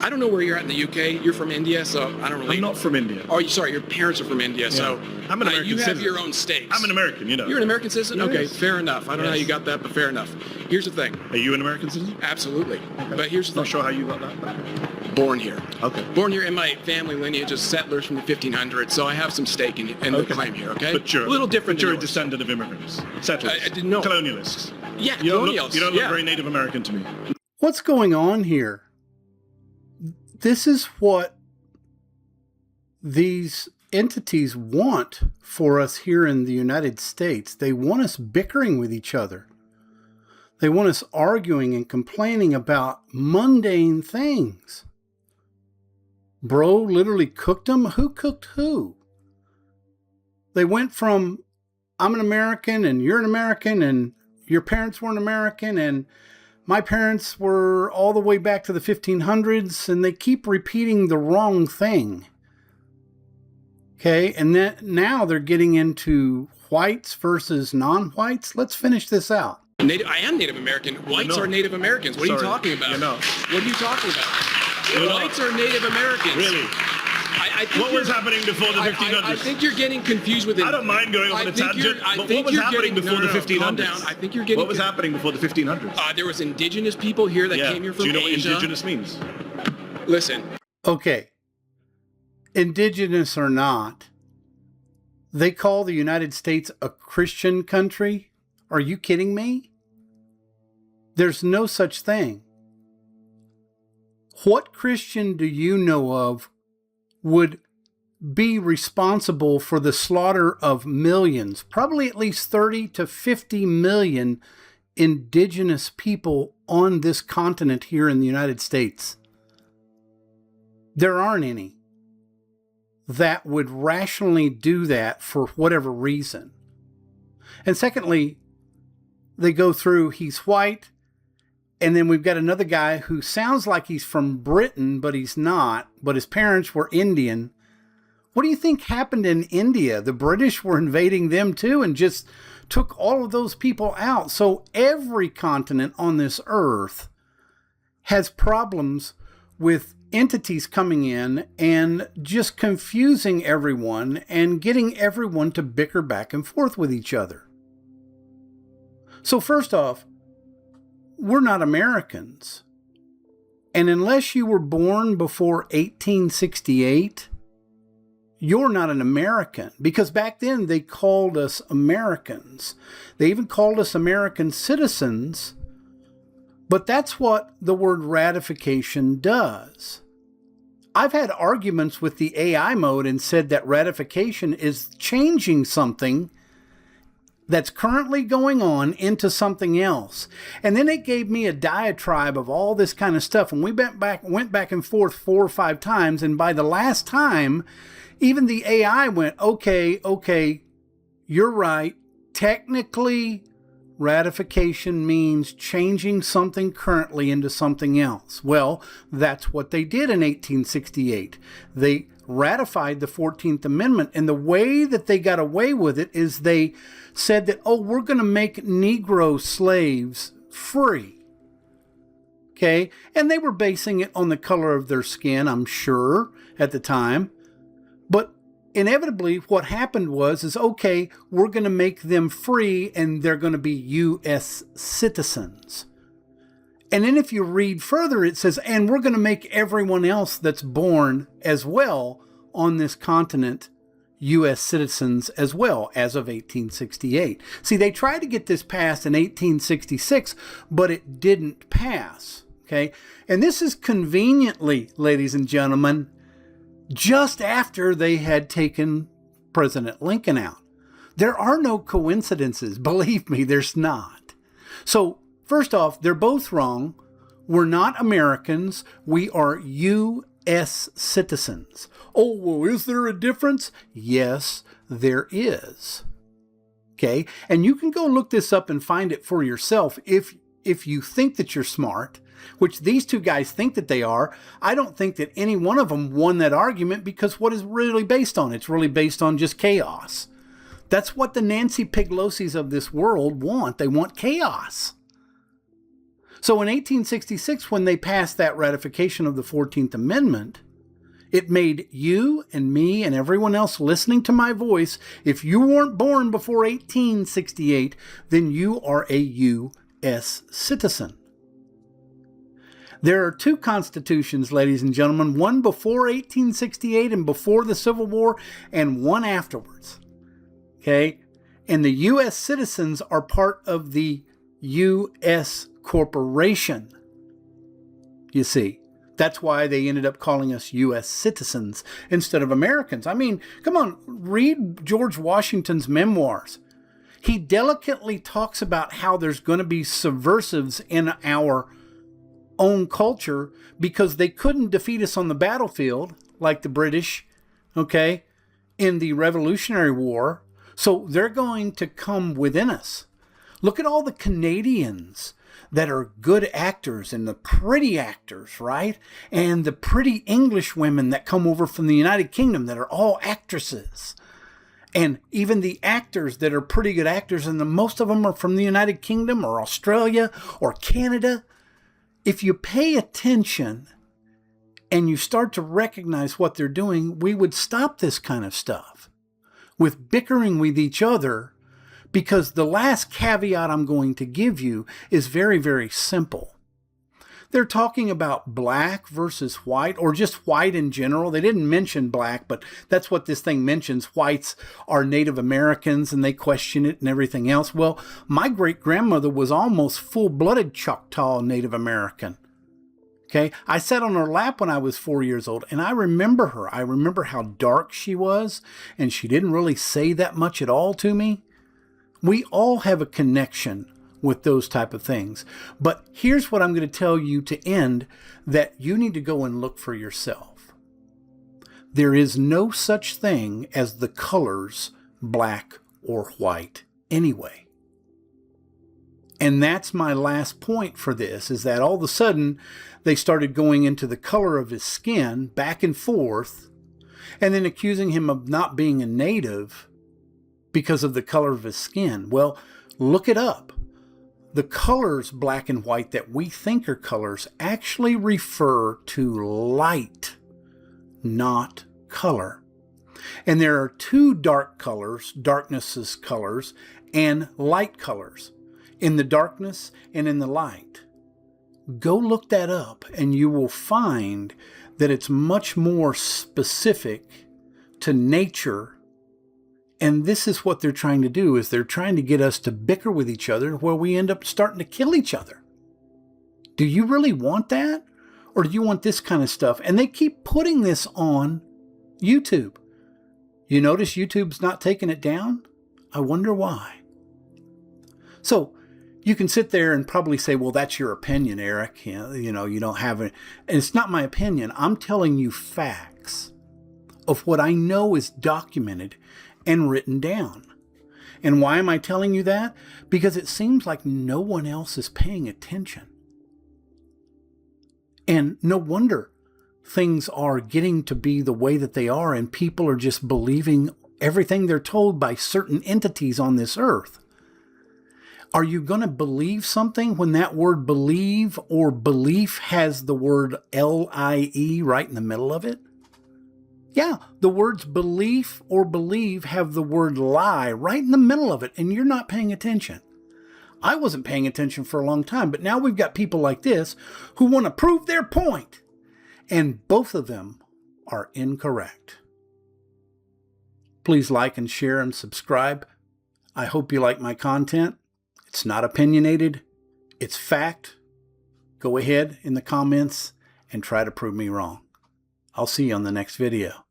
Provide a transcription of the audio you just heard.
I don't know where you're at in the UK. You're from India, so I don't really... I'm not from India. Oh, sorry, your parents are from India, so... I'm an American you citizen. have your own states. I'm an American, you know. You're an American citizen? Yes. Okay, fair enough. I don't know how you got that, but fair enough. Here's the thing. Are you an American citizen? Absolutely. Okay. But here's the thing. Not sure how you got that. Born here. Okay. Born here, in my family lineage is settlers from the 1500s, so I have some stake in the claim here, okay? But you're a little different. But you're a descendant of immigrants. Settlers. I didn't know. Colonialists. Yeah, you colonials. You don't look very Native American to me. What's going on here? This is what these entities want for us here in the United States. They want us bickering with each other. They want us arguing and complaining about mundane things. Bro literally cooked them. Who cooked who? They went from, I'm an American and you're an American and your parents weren't American and my parents were all the way back to the 1500s, and they keep repeating the wrong thing. Okay, and then now they're getting into whites versus non-whites. Let's finish this out. I am Native American. Whites are Native Americans. What are you talking about? You're not. What are you talking about? Whites are Native Americans. Really? What was happening before the 1500s? I think you're getting confused with it. I don't mind going off on a tangent, but what was happening before the 1500s? Calm down. I think you're getting... What was happening before the 1500s? There was indigenous people here that came here from Asia. Do you know what indigenous means? Listen. Okay. Indigenous or not, they call the United States a Christian country? Are you kidding me? There's no such thing. What Christian do you know of would be responsible for the slaughter of millions, probably at least 30 to 50 million indigenous people on this continent here in the United States? There aren't any that would rationally do that for whatever reason. And secondly, they go through, he's white, and then we've got another guy who sounds like he's from Britain, but he's not, but his parents were Indian. What do you think happened in India? The British were invading them too and just took all of those people out. So every continent on this earth has problems with entities coming in and just confusing everyone and getting everyone to bicker back and forth with each other. So first off, we're not Americans. And unless you were born before 1868, you're not an American. Because back then they called us Americans. They even called us American citizens. But that's what the word ratification does. I've had arguments with the AI mode and said that ratification is changing something that's currently going on into something else. And then it gave me a diatribe of all this kind of stuff. And we went back and forth 4 or 5 times. And by the last time, even the AI went, okay, you're right. Technically, ratification means changing something currently into something else. Well, that's what they did in 1868. They ratified the 14th Amendment, and the way that they got away with it is they said that, we're going to make Negro slaves free. Okay? And they were basing it on the color of their skin, I'm sure, at the time. But inevitably, what happened was, we're going to make them free, and they're going to be U.S. citizens. And then if you read further, it says, and we're going to make everyone else that's born as well on this continent U.S. citizens as well as of 1868. See, they tried to get this passed in 1866, but it didn't pass. Okay? And this is conveniently, ladies and gentlemen, just after they had taken President Lincoln out. There are no coincidences. Believe me, there's not. So, first off, they're both wrong. We're not Americans. We are U.S. citizens. Oh, well, is there a difference? Yes, there is. Okay? And you can go look this up and find it for yourself if you think that you're smart, which these two guys think that they are. I don't think that any one of them won that argument, because what is it really based on? It's really based on just chaos. That's what the Nancy Pelosi's of this world want. They want chaos. So in 1866, when they passed that ratification of the 14th Amendment, it made you and me and everyone else listening to my voice, if you weren't born before 1868, then you are a U.S. citizen. There are two constitutions, ladies and gentlemen, one before 1868 and before the Civil War, and one afterwards. Okay? And the U.S. citizens are part of the U.S. corporation. You see, that's why they ended up calling us U.S. citizens instead of Americans. I mean, come on, read George Washington's memoirs. He delicately talks about how there's going to be subversives in our own culture because they couldn't defeat us on the battlefield like the British, okay, in the Revolutionary War. So they're going to come within us. Look at all the Canadians that are good actors and the pretty actors, right? And the pretty English women that come over from the United Kingdom that are all actresses. And even the actors that are pretty good actors, and most of them are from the United Kingdom or Australia or Canada. If you pay attention and you start to recognize what they're doing, we would stop this kind of stuff with bickering with each other, because the last caveat I'm going to give you is very, very simple. They're talking about black versus white, or just white in general. They didn't mention black, but that's what this thing mentions. Whites are Native Americans, and they question it and everything else. Well, my great-grandmother was almost full-blooded Choctaw Native American. Okay, I sat on her lap when I was 4 years old, and I remember her. I remember how dark she was, and she didn't really say that much at all to me. We all have a connection with those type of things. But here's what I'm going to tell you to end, that you need to go and look for yourself. There is no such thing as the colors black or white anyway. And that's my last point for this, is that all of a sudden they started going into the color of his skin back and forth, and then accusing him of not being a native because of the color of his skin. Well, look it up. The colors black and white that we think are colors actually refer to light, not color. And there are two dark colors, darkness colors, and light colors, in the darkness and in the light. Go look that up and you will find that it's much more specific to nature. And this is what they're trying to do, is they're trying to get us to bicker with each other where we end up starting to kill each other. Do you really want that? Or do you want this kind of stuff? And they keep putting this on YouTube. You notice YouTube's not taking it down? I wonder why. So you can sit there and probably say, well, that's your opinion, Eric. You know, you don't have it. And it's not my opinion. I'm telling you facts of what I know is documented and written down. And why am I telling you that? Because it seems like no one else is paying attention. And no wonder things are getting to be the way that they are, and people are just believing everything they're told by certain entities on this earth. Are you going to believe something when that word believe or belief has the word L-I-E right in the middle of it? Yeah, the words belief or believe have the word lie right in the middle of it, and you're not paying attention. I wasn't paying attention for a long time, but now we've got people like this who want to prove their point, and both of them are incorrect. Please like and share and subscribe. I hope you like my content. It's not opinionated. It's fact. Go ahead in the comments and try to prove me wrong. I'll see you on the next video.